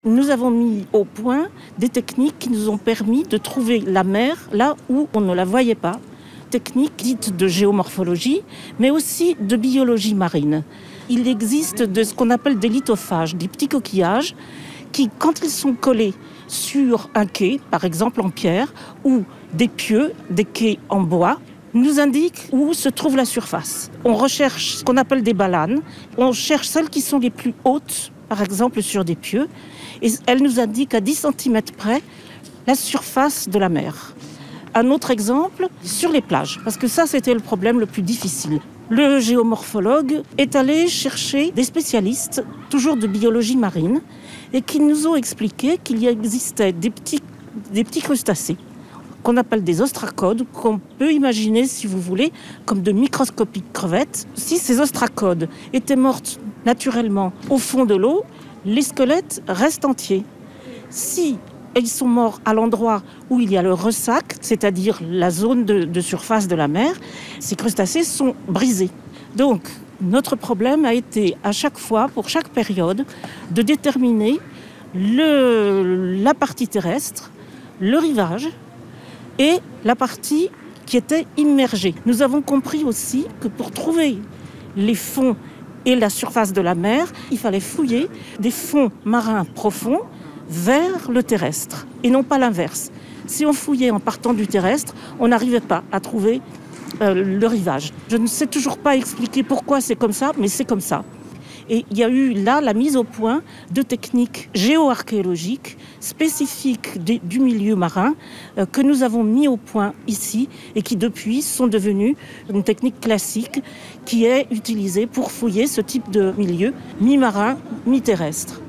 Nous avons mis au point des techniques qui nous ont permis de trouver la mer là où on ne la voyait pas. Techniques dites de géomorphologie, mais aussi de biologie marine. Il existe de ce qu'on appelle des lithophages, des petits coquillages qui, quand ils sont collés sur un quai, par exemple en pierre, ou des pieux, des quais en bois, nous indiquent où se trouve la surface. On recherche ce qu'on appelle des balanes. On cherche celles qui sont les plus hautes, par exemple sur des pieux, et elles nous indiquent à 10 cm près la surface de la mer. Un autre exemple, sur les plages, parce que ça, c'était le problème le plus difficile. Le géomorphologue est allé chercher des spécialistes, toujours de biologie marine, et qui nous ont expliqué qu'il y existait des petits crustacés, qu'on appelle des ostracodes, qu'on peut imaginer, si vous voulez, comme de microscopiques crevettes. Si ces ostracodes étaient mortes naturellement au fond de l'eau, les squelettes restent entiers. Si ils sont morts à l'endroit où il y a le ressac, c'est-à-dire la zone de surface de la mer, ces crustacés sont brisés. Donc, notre problème a été à chaque fois, pour chaque période, de déterminer la partie terrestre, le rivage et la partie qui était immergée. Nous avons compris aussi que pour trouver les fonds et la surface de la mer, il fallait fouiller des fonds marins profonds vers le terrestre, et non pas l'inverse. Si on fouillait en partant du terrestre, on n'arrivait pas à trouver le rivage. Je ne sais toujours pas expliquer pourquoi c'est comme ça, mais c'est comme ça. Et il y a eu là la mise au point de techniques géoarchéologiques spécifiques du milieu marin que nous avons mis au point ici et qui depuis sont devenues une technique classique qui est utilisée pour fouiller ce type de milieu mi-marin, mi-terrestre.